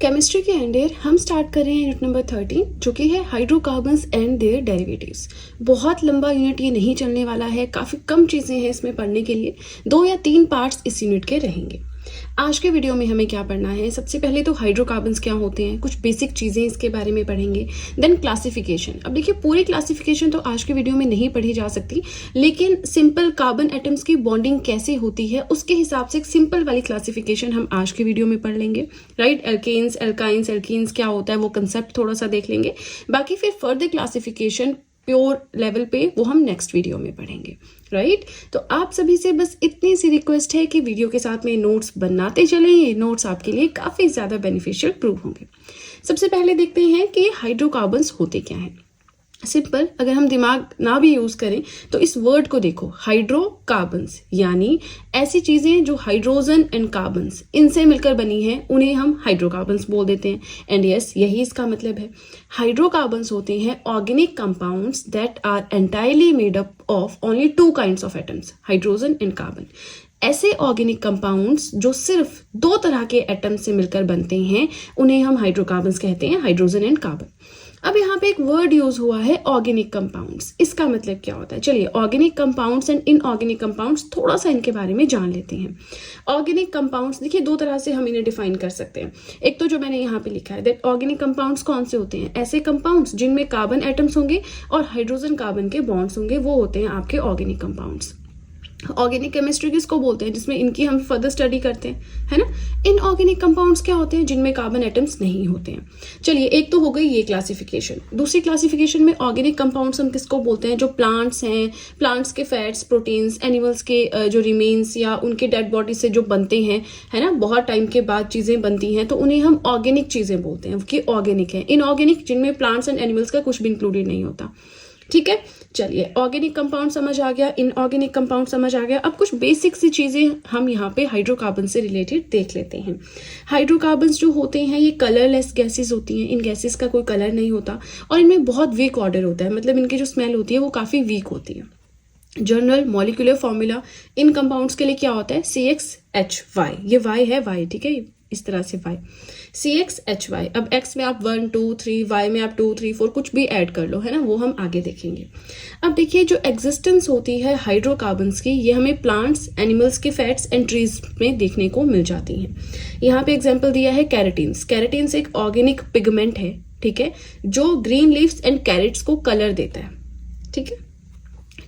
Chemistry के अंदर हम स्टार्ट कर रहे हैं यूनिट नंबर 13 जो कि है हाइड्रोकार्बन्स एंड देयर डेरिवेटिव्स। बहुत लंबा यूनिट ये नहीं चलने वाला है, काफ़ी कम चीज़ें हैं इसमें पढ़ने के लिए। 2 या 3 पार्ट्स इस यूनिट के रहेंगे। आज के वीडियो में हमें क्या पढ़ना है, सबसे पहले तो हाइड्रोकार्बन्स क्या होते हैं, कुछ बेसिक चीज़ें इसके बारे में पढ़ेंगे। Then classification. अब देखिए पूरी क्लासिफिकेशन तो आज के वीडियो में नहीं पढ़ी जा सकती, लेकिन सिंपल कार्बन एटम्स की बॉन्डिंग कैसे होती है उसके हिसाब से एक सिंपल वाली क्लासिफिकेशन हम आज के वीडियो में पढ़ लेंगे। राइट, एल्केन्स, एल्काइंस, एल्कीन्स क्या होता है वो कंसेप्ट थोड़ा सा देख लेंगे। बाकी फिर फर्दर क्लासिफिकेशन प्योर लेवल पे वो हम नेक्स्ट वीडियो में पढ़ेंगे। राइट, तो आप सभी से बस इतनी सी रिक्वेस्ट है कि वीडियो के साथ में नोट्स बनाते चलें। ये नोट्स आपके लिए काफ़ी ज़्यादा बेनिफिशियल प्रूव होंगे। सबसे पहले देखते हैं कि हाइड्रोकार्बन्स होते क्या हैं। सिंपल, अगर हम दिमाग ना भी यूज करें तो इस वर्ड को देखो, हाइड्रोकार्बन्स यानी ऐसी चीजें जो हाइड्रोजन एंड कार्बन्स इनसे मिलकर बनी हैं उन्हें हम हाइड्रोकार्बन्स बोल देते हैं। एंड यस, यही इसका मतलब है। हाइड्रोकार्बन्स होते हैं organic compounds that are entirely made up of only 2 kinds of atoms, hydrogen and carbon. ऐसे ऑर्गेनिक कंपाउंड्स जो सिर्फ 2 तरह के एटम से मिलकर बनते हैं उन्हें हम हाइड्रोकार्बन्स कहते हैं, हाइड्रोजन एंड कार्बन। अब यहाँ पे एक वर्ड यूज हुआ है ऑर्गेनिक कंपाउंड्स। इसका मतलब क्या होता है, चलिए organic compounds and inorganic compounds थोड़ा सा इनके बारे में जान लेते हैं। ऑर्गेनिक कंपाउंड्स देखिए 2 तरह से हम इन्हें डिफाइन कर सकते हैं। एक तो जो मैंने यहाँ पे लिखा है दैट ऑर्गेनिक कंपाउंड्स कौन से होते हैं, ऐसे कंपाउंड्स जिनमें कार्बन एटम्स होंगे और हाइड्रोजन कार्बन के बॉन्ड्स होंगे, वो होते हैं आपके ऑर्गेनिक कंपाउंड्स। ऑर्गेनिक केमिस्ट्री किसको बोलते हैं, जिसमें इनकी हम फर्दर स्टडी करते हैं, है ना। इनऑर्गेनिक कंपाउंड्स क्या होते हैं, जिनमें कार्बन एटम्स नहीं होते हैं। चलिए एक तो हो गई ये क्लासिफिकेशन। दूसरी क्लासिफिकेशन में ऑर्गेनिक कंपाउंड्स हम किसको बोलते हैं, जो प्लांट्स हैं, प्लांट्स के फैट्स, प्रोटीन्स, एनिमल्स के जो रिमेन्स या उनके डेड बॉडी से जो बनते हैं, है ना, बहुत टाइम के बाद चीजें बनती हैं, तो उन्हें हम ऑर्गेनिक चीजें बोलते हैं कि ऑर्गेनिक है। इनऑर्गेनिक जिनमें प्लांट्स एंड एनिमल्स का कुछ भी इंक्लूडेड नहीं होता। ठीक है, चलिए ऑर्गेनिक कंपाउंड समझ आ गया, इनऑर्गेनिक कंपाउंड समझ आ गया। अब कुछ बेसिक सी चीजें हम यहाँ पे हाइड्रोकार्बन से रिलेटेड देख लेते हैं। हाइड्रोकार्बन्स जो होते हैं ये कलरलेस गैसेस होती हैं। इन गैसेस का कोई कलर नहीं होता और इनमें बहुत वीक ऑर्डर होता है, मतलब इनकी जो स्मेल होती है वो काफी वीक होती है। General molecular formula in compounds के लिए क्या होता है, CXHY। ये Y है, Y, ठीक है, इस तरह से Y, CXHY। अब X में आप 1 2 3, Y में आप 2 3 4 कुछ भी ऐड कर लो, है ना, वो हम आगे देखेंगे। अब देखिए जो एग्जिस्टेंस होती है हाइड्रोकार्बन्स की, ये हमें प्लांट्स, एनिमल्स के फैट्स एंड ट्रीज में देखने को मिल जाती हैं। यहाँ पे एग्जाम्पल दिया है कैरेटीन्स। कैरेटीन्स एक ऑर्गेनिक पिगमेंट है, ठीक है, जो ग्रीन लीव्स एंड कैरेट्स को कलर देता है। ठीक है,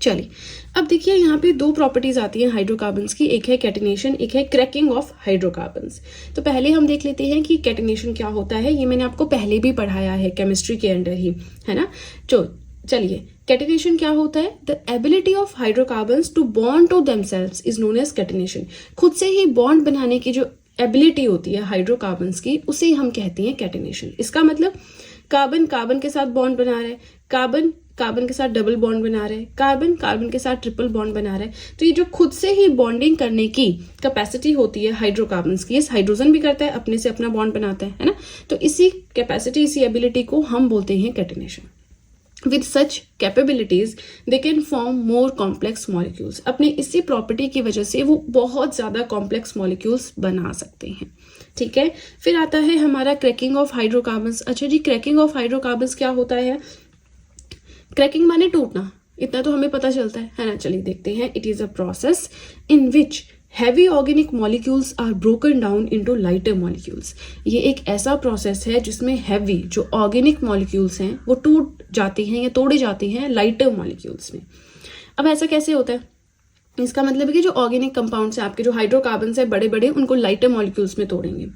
चलिए अब देखिए यहाँ पे 2 प्रॉपर्टीज आती हैं हाइड्रोकार्बन्स की, एक है कैटिनेशन, एक है क्रैकिंग ऑफ हाइड्रोकार्बन्स। तो पहले हम देख लेते हैं कि कैटिनेशन क्या होता है। ये मैंने आपको पहले भी पढ़ाया है केमिस्ट्री के अंदर ही, है ना। चलिए कैटिनेशन क्या होता है, the ability of hydrocarbons to bond to themselves is known as catenation. खुद से ही बॉन्ड बनाने की जो एबिलिटी होती है हाइड्रोकार्बन्स की, उसे हम कहते हैं कैटिनेशन। इसका मतलब कार्बन कार्बन के साथ बॉन्ड बना रहा है, कार्बन कार्बन के साथ डबल बॉन्ड बना रहे हैं, कार्बन कार्बन के साथ ट्रिपल बॉन्ड बना रहे हैं। तो ये जो खुद से ही बॉन्डिंग करने की कैपेसिटी होती है हाइड्रोकार्बन्स की, इस हाइड्रोजन भी करता है, अपने से अपना बॉन्ड बनाता है ना। तो इसी कैपेसिटी, इसी एबिलिटी को हम बोलते हैं catenation. With such capabilities, they can form more complex molecules. अपने इसी प्रॉपर्टी की वजह से वो बहुत ज़्यादा कॉम्प्लेक्स मॉलिक्यूल्स बना सकते हैं। ठीक है, फिर आता है हमारा क्रैकिंग ऑफ हाइड्रोकार्बन्स। अच्छा जी, क्रैकिंग ऑफ हाइड्रोकार्बन्स क्या होता है, क्रैकिंग माने टूटना, इतना तो हमें पता चलता है ना। चलिए देखते हैं। It is a process in which heavy organic molecules are broken down into lighter molecules. ये एक ऐसा प्रोसेस है जिसमें हैवी जो ऑर्गेनिक मॉलिक्यूल्स हैं वो टूट जाती हैं या तोड़े जाते हैं लाइटर मॉलिक्यूल्स में। अब ऐसा कैसे होता है, इसका मतलब है कि जो ऑर्गेनिक कंपाउंड्स हैं आपके, जो हाइड्रोकार्बन्स है बड़े बड़े, उनको लाइटर मॉलिक्यूल्स में तोड़ेंगे।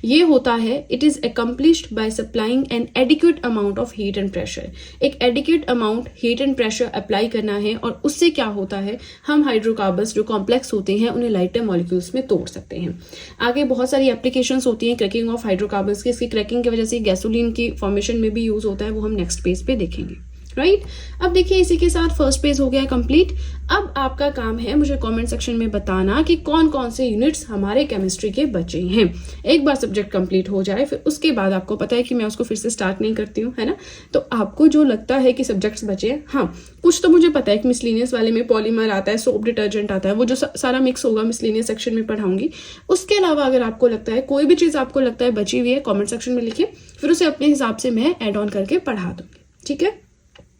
ये होता है, it is accomplished by supplying an adequate amount of heat and pressure. एक adequate amount heat and pressure apply करना है और उससे क्या होता है, हम हाइड्रोकार्बन्स जो कॉम्प्लेक्स होते हैं उन्हें लाइटर मॉलिक्यूल्स में तोड़ सकते हैं। आगे बहुत सारी एप्लीकेशंस होती हैं क्रैकिंग ऑफ हाइड्रोकार्बन्स की। इसकी क्रैकिंग की वजह से गैसोलीन की फॉर्मेशन में भी यूज होता है, वो हम नेक्स्ट पेज पे देखेंगे। राइट अब देखिए इसी के साथ फर्स्ट पेज हो गया कंप्लीट। अब आपका काम है मुझे कमेंट सेक्शन में बताना कि कौन कौन से यूनिट्स हमारे केमिस्ट्री के बचे हैं। एक बार सब्जेक्ट कंप्लीट हो जाए फिर उसके बाद आपको पता है कि मैं उसको फिर से स्टार्ट नहीं करती हूँ, है ना। तो आपको जो लगता है कि सब्जेक्ट्स बचे हैं, हाँ कुछ तो मुझे पता है कि मिसलिनियस वाले में पॉलीमर आता है, सोप डिटर्जेंट आता है, वो जो सारा मिक्स होगा मिसलिनियस सेक्शन में पढ़ाऊंगी। उसके अलावा अगर आपको लगता है कोई भी चीज़ आपको लगता है बची हुई है कॉमेंट सेक्शन में लिखिए, फिर उसे अपने हिसाब से मैं एड ऑन करके पढ़ा दूंगी। ठीक है,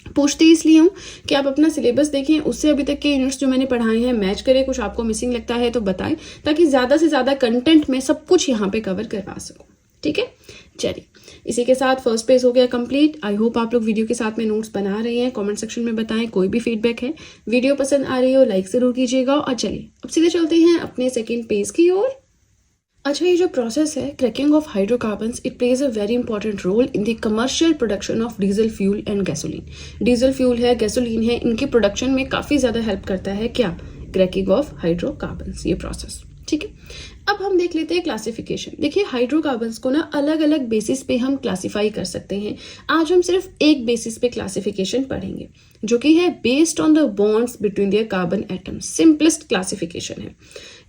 पूछती इसलिए हूँ कि आप अपना सिलेबस देखें, उससे अभी तक के यूनिट्स जो मैंने पढ़ाए हैं मैच करें, कुछ आपको मिसिंग लगता है तो बताएं, ताकि ज़्यादा से ज़्यादा कंटेंट में सब कुछ यहाँ पे कवर करवा सकूँ। ठीक है, चलिए इसी के साथ फर्स्ट पेज हो गया कंप्लीट। आई होप आप लोग वीडियो के साथ में नोट्स बना रहे हैं। कमेंट सेक्शन में बताएं कोई भी फीडबैक है। वीडियो पसंद आ रही हो लाइक ज़रूर कीजिएगा। और चलिए अब सीधे चलते हैं अपने सेकेंड पेज की ओर। अच्छा, ये जो प्रोसेस है cracking of hydrocarbons, it plays a very important role in the commercial production of diesel fuel and gasoline. Diesel fuel है, गैसोलीन है, इनके प्रोडक्शन में काफ़ी ज़्यादा हेल्प करता है क्या, क्रैकिंग ऑफ हाइड्रोकार्बन्स, ये प्रोसेस। ठीक है, अब हम देख लेते हैं क्लासिफिकेशन। देखिए हाइड्रोकार्बन्स को ना अलग अलग बेसिस पे हम क्लासिफाई कर सकते हैं। आज हम सिर्फ एक बेसिस पे क्लासिफिकेशन पढ़ेंगे जो कि है based on the bonds between their carbon atoms. Simplest classification है।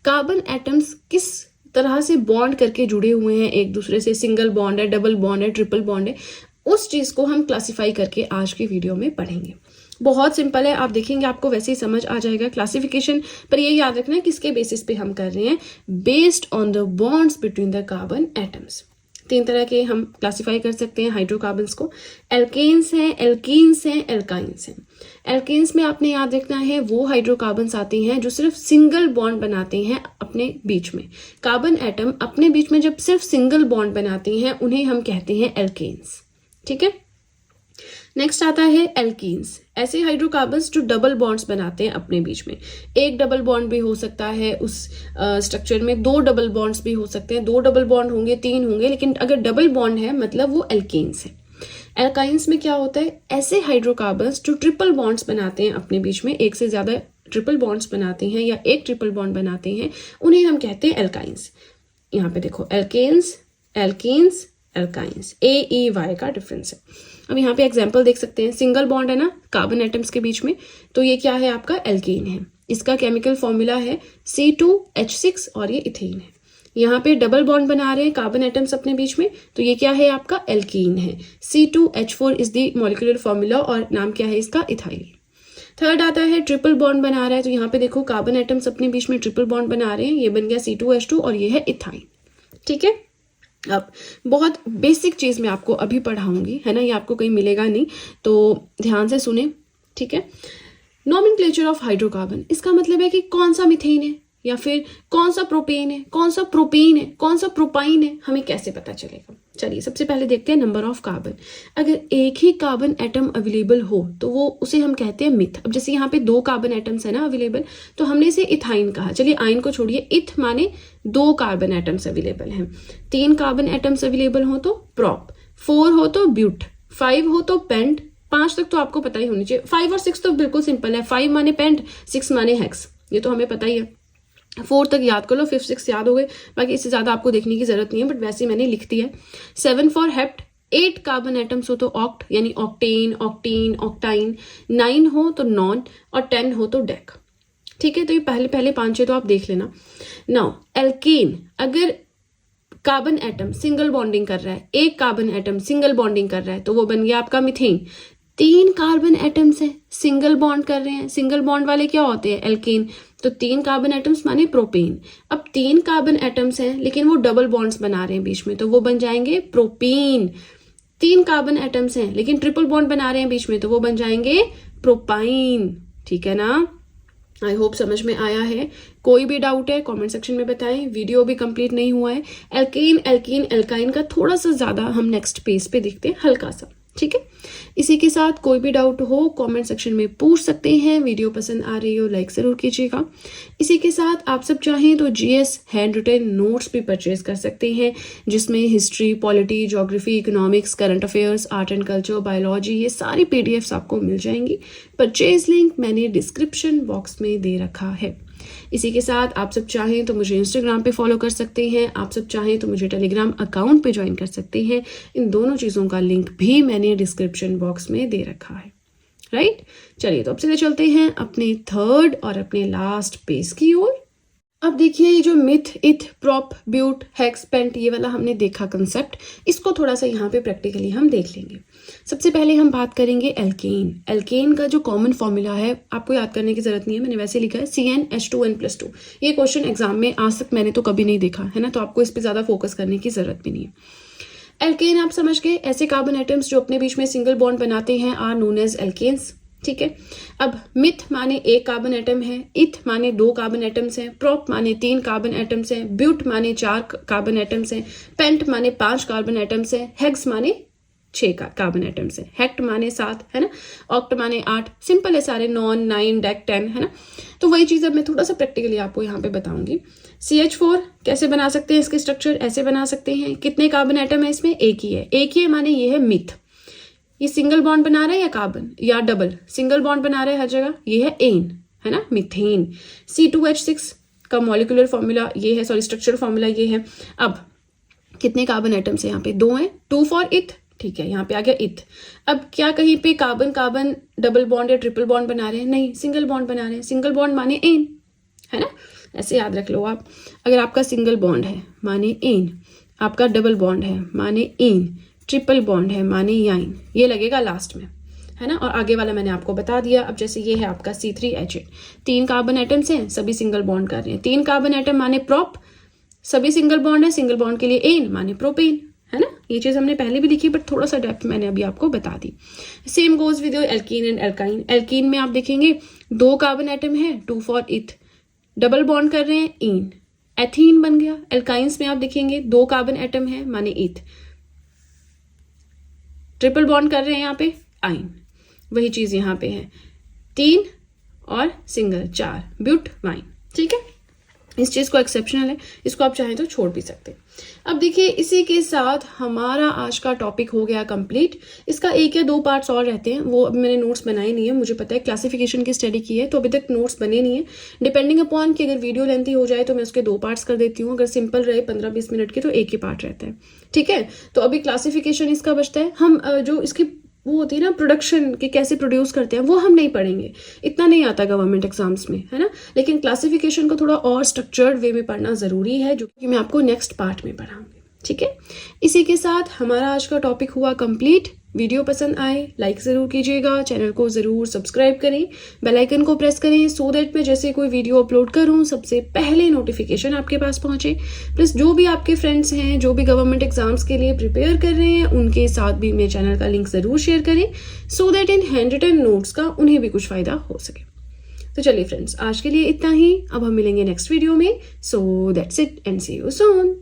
कार्बन एटम्स किस तरह से बॉन्ड करके जुड़े हुए हैं एक दूसरे से, सिंगल बॉन्ड है, डबल बॉन्ड है, ट्रिपल बॉन्ड है, उस चीज को हम क्लासिफाई करके आज की वीडियो में पढ़ेंगे। बहुत सिंपल है, आप देखेंगे आपको वैसे ही समझ आ जाएगा क्लासिफिकेशन। पर ये याद रखना है किसके बेसिस पे हम कर रहे हैं, based on the bonds between the carbon atoms. 3 तरह के हम क्लासिफाई कर सकते हैं हाइड्रोकार्बन्स को। एल्केन्स हैं, एल्कीन्स हैं, एल्काइंस हैं। एल्केन्स में आपने याद रखना है वो हाइड्रोकार्बन्स आते हैं जो सिर्फ सिंगल बॉन्ड बनाते हैं अपने बीच में। कार्बन एटम अपने बीच में जब सिर्फ सिंगल बॉन्ड बनाते हैं उन्हें हम कहते हैं एल्केन्स। ठीक है, नेक्स्ट आता है एल्कीन्स। ऐसे हाइड्रोकार्बन्स जो डबल बॉन्ड्स बनाते हैं अपने बीच में। एक डबल बॉन्ड भी हो सकता है उस स्ट्रक्चर में, 2 डबल बॉन्ड्स भी हो सकते हैं, 2 डबल बॉन्ड होंगे, 3 होंगे, लेकिन अगर डबल बॉन्ड है मतलब वो एल्केन्स है। एल्काइंस में क्या होता है, ऐसे हाइड्रोकार्बन्स जो ट्रिपल बॉन्ड्स बनाते हैं अपने बीच में, एक से ज्यादा ट्रिपल बॉन्ड्स बनाते हैं या एक ट्रिपल बॉन्ड बनाते हैं, उन्हें हम कहते हैं एल्काइंस। यहाँ पे देखो एल्केन्स, एल्कीन्स, एल्काइंस, AEY का डिफरेंस है। अब यहाँ पे एग्जाम्पल देख सकते हैं, सिंगल बॉन्ड है ना कार्बन एटम्स के बीच में, तो ये क्या है आपका एल्कीन है। इसका केमिकल फॉर्मूला है C2H6 और ये इथेन है। यहाँ पे डबल बॉन्ड बना रहे हैं कार्बन एटम्स अपने बीच में, तो ये क्या है आपका एल्कीन है। C2H4 is the molecular formula और नाम क्या है इसका, इथाइल। थर्ड आता है ट्रिपल बॉन्ड बना रहा है, तो यहाँ पे देखो कार्बन एटम्स अपने बीच में ट्रिपल बॉन्ड बना रहे हैं, ये बन गया C2H2 और ये है इथाइन। ठीक है, अब बहुत बेसिक चीज मैं आपको अभी पढ़ाऊंगी, है ना, ये आपको कहीं मिलेगा नहीं, तो ध्यान से सुने। ठीक है, नॉमेनक्लेचर ऑफ हाइड्रोकार्बन, इसका मतलब है कि कौन सा मिथेन है या फिर कौन सा प्रोपेन है, कौन सा प्रोपेन है, कौन सा प्रोपाइन है, हमें कैसे पता चलेगा। चलिए सबसे पहले देखते हैं नंबर ऑफ कार्बन। अगर एक ही कार्बन एटम अवेलेबल हो तो वो उसे हम कहते हैं मिथ। अब जैसे यहाँ पे 2 कार्बन एटम्स है ना अवेलेबल, तो हमने इसे इथाइन कहा। चलिए आइन को छोड़िए, इथ माने 2 कार्बन एटम्स अवेलेबल हैं। 3 कार्बन एटम्स अवेलेबल हो तो प्रॉप, 4 हो तो ब्यूट, 5 हो तो पेंट, 5 तक तो आपको पता ही होनी चाहिए। 5 और 6 तो बिल्कुल सिंपल है, 5 माने पेंट, 6 माने हेक्स, ये तो हमें पता ही है। 4 तक याद कर लो, 5, 6 याद हो गए, बाकी इससे ज्यादा आपको देखने की जरूरत नहीं है, बट वैसे मैंने लिख दिया है। 7 फॉर हेप्ट, 8 कार्बन एटम्स हो तो ऑक्ट यानी ऑक्टेन, ऑक्टीन, ऑक्टाइन, 9 हो तो नॉन और 10 हो तो डेक। ठीक है, तो ये पहले 5-6 तो आप देख लेना। नाउ एल्केन, अगर कार्बन एटम सिंगल बॉन्डिंग कर रहा है, एक कार्बन एटम सिंगल बॉन्डिंग कर रहा है, तो वो बन गया आपका मिथेन। 3 कार्बन एटम्स है सिंगल बॉन्ड कर रहे हैं, सिंगल बॉन्ड वाले क्या होते हैं, एल्केन, तो 3 कार्बन एटम्स माने प्रोपेन। अब 3 कार्बन एटम्स हैं लेकिन वो डबल बॉन्ड्स बना रहे हैं बीच में, तो वो बन जाएंगे प्रोपीन। 3 कार्बन एटम्स हैं लेकिन ट्रिपल बॉन्ड बना रहे हैं बीच में, तो वो बन जाएंगे प्रोपाइन। ठीक है ना, आई होप समझ में आया है। कोई भी डाउट है कमेंट सेक्शन में बताएं। वीडियो भी कंप्लीट नहीं हुआ है। एल्केन, एल्कीन, एल्काइन का थोड़ा सा ज्यादा हम नेक्स्ट पेज पे देखते हैं, हल्का सा। ठीक है, इसी के साथ कोई भी डाउट हो कमेंट सेक्शन में पूछ सकते हैं। वीडियो पसंद आ रही हो लाइक जरूर कीजिएगा। इसी के साथ आप सब चाहें तो GS हैंड रिटन नोट्स भी परचेज कर सकते हैं, जिसमें history, polity, geography, economics, current affairs, art and culture, biology, ये सारी PDFs आपको मिल जाएंगी। परचेज लिंक मैंने डिस्क्रिप्शन बॉक्स में दे रखा है। इसी के साथ आप सब चाहें तो मुझे इंस्टाग्राम पे फॉलो कर सकते हैं, आप सब चाहें तो मुझे टेलीग्राम अकाउंट पे ज्वाइन कर सकते हैं। इन दोनों चीज़ों का लिंक भी मैंने डिस्क्रिप्शन बॉक्स में दे रखा है। राइट। चलिए तो अब सीधे चलते हैं अपने थर्ड और अपने लास्ट पेज की ओर। अब देखिए ये जो मिथ, इथ, प्रॉप, ब्यूट, हेक्स, पेंट, ये वाला हमने देखा कंसेप्ट, इसको थोड़ा सा यहाँ पे प्रैक्टिकली हम देख लेंगे। सबसे पहले हम बात करेंगे एल्केन। एल्केन का जो कॉमन फॉर्मूला है आपको याद करने की जरूरत नहीं है, मैंने वैसे लिखा है CnH2n+2। ये क्वेश्चन एग्जाम में आज तक मैंने तो कभी नहीं देखा है ना, तो आपको इस पर ज्यादा फोकस करने की जरूरत भी नहीं है। एल्केन आप समझ गए, ऐसे कार्बन एटम्स जो अपने बीच में सिंगल बॉन्ड बनाते हैं आर नोन एज एल्केन्स। ठीक है। अब मिथ माने एक कार्बन एटम है, इथ माने 2 कार्बन एटम्स हैं, प्रॉप माने 3 कार्बन एटम्स हैं, ब्यूट माने 4 कार्बन एटम्स हैं, पेंट माने 5 कार्बन एटम्स हैं, हेक्स माने 6 कार्बन एटम्स हैं, हेक्ट माने 7 है ना, ऑक्ट माने 8। सिंपल है सारे, नॉन, 9, डेक, 10 है ना। तो वही चीज अब मैं थोड़ा सा प्रैक्टिकली आपको यहाँ पे बताऊंगी। CH4 कैसे बना सकते हैं, इसके स्ट्रक्चर ऐसे बना सकते हैं। कितने कार्बन एटम है इसमें, एक ही है। एक ही है माने ये है मिथ। ये सिंगल बॉन्ड बना रहा है या कार्बन या डबल, सिंगल बॉन्ड बना रहा है हर जगह, ये है एन है ना, मीथेन। C2H6 का मॉलिक्यूलर फॉर्मूला ये है, सॉरी स्ट्रक्चरल फॉर्मूला ये है। अब कितने कार्बन एटम्स है यहाँ पे, 2 हैं, 2 फॉर इथ। ठीक है, यहाँ पे आ गया इथ। अब क्या कहीं पे कार्बन कार्बन डबल बॉन्ड या ट्रिपल बॉन्ड बना रहे हैं, नहीं, सिंगल बॉन्ड बना रहे हैं। सिंगल बॉन्ड माने एन है ना, ऐसे याद रख लो आप। अगर आपका सिंगल बॉन्ड है माने एन, आपका डबल बॉन्ड है माने एन, ट्रिपल बॉन्ड है माने याइन, ये लगेगा लास्ट में है ना। और आगे वाला मैंने आपको बता दिया। अब जैसे ये है आपका C3H8, 3 कार्बन एटम्स हैं, सभी सिंगल बॉन्ड कर रहे हैं। 3 कार्बन एटम माने प्रॉप, सभी सिंगल बॉन्ड है, सिंगल बॉन्ड के लिए एन माने प्रोपेन है ना। ये चीज हमने पहले भी लिखी बट थोड़ा सा डेप्थ मैंने अभी आपको बता दी। Same goes with your alkene and alkyne. Alkene में आप देखेंगे 2 कार्बन एटम है, 2 फॉर इथ, डबल बॉन्ड कर रहे हैं, इन, एथीन बन गया। एल्काइंस में आप देखेंगे 2 कार्बन एटम है माने इथ, ट्रिपल बॉन्ड कर रहे हैं यहाँ पे, आइन। वही चीज यहाँ पे है, 3 और सिंगल 4, ब्यूट, वाइन। ठीक है, इस चीज को एक्सेप्शनल है, इसको आप चाहें तो छोड़ भी सकते हैं। अब देखिए इसी के साथ हमारा आज का टॉपिक हो गया कंप्लीट। इसका 1 या 2 पार्ट्स और रहते हैं, वो अब मैंने नोट्स बनाए नहीं है, मुझे पता है क्लासिफिकेशन की स्टडी की है तो अभी तक नोट्स बने नहीं है। डिपेंडिंग अपॉन कि अगर वीडियो लेंथी हो जाए तो मैं उसके 2 पार्ट्स कर देती हूँ, अगर सिंपल रहे 15-20 मिनट के तो 1 ही पार्ट रहता है। ठीक है, तो अभी क्लासिफिकेशन इसका बचता है। हम जो इसकी वो होती है ना प्रोडक्शन के कैसे प्रोड्यूस करते हैं वो हम नहीं पढ़ेंगे, इतना नहीं आता गवर्नमेंट एग्जाम्स में है ना। लेकिन क्लासिफिकेशन को थोड़ा और स्ट्रक्चर्ड वे में पढ़ना जरूरी है, जो कि मैं आपको नेक्स्ट पार्ट में पढ़ाऊंगी। ठीक है, इसी के साथ हमारा आज का टॉपिक हुआ कंप्लीट। वीडियो पसंद आए लाइक जरूर कीजिएगा, चैनल को जरूर सब्सक्राइब करें, बेल आइकन को प्रेस करें सो दैट मैं जैसे कोई वीडियो अपलोड करूं सबसे पहले नोटिफिकेशन आपके पास पहुंचे। प्लस जो भी आपके फ्रेंड्स हैं जो भी गवर्नमेंट एग्जाम्स के लिए प्रिपेयर कर रहे हैं उनके साथ भी मेरे चैनल का लिंक जरूर शेयर करें, सो दैट इन हैंड रिटन नोट्स का उन्हें भी कुछ फायदा हो सके। तो चलिए फ्रेंड्स, आज के लिए इतना ही। अब हम मिलेंगे नेक्स्ट वीडियो में। So that's it and see you soon.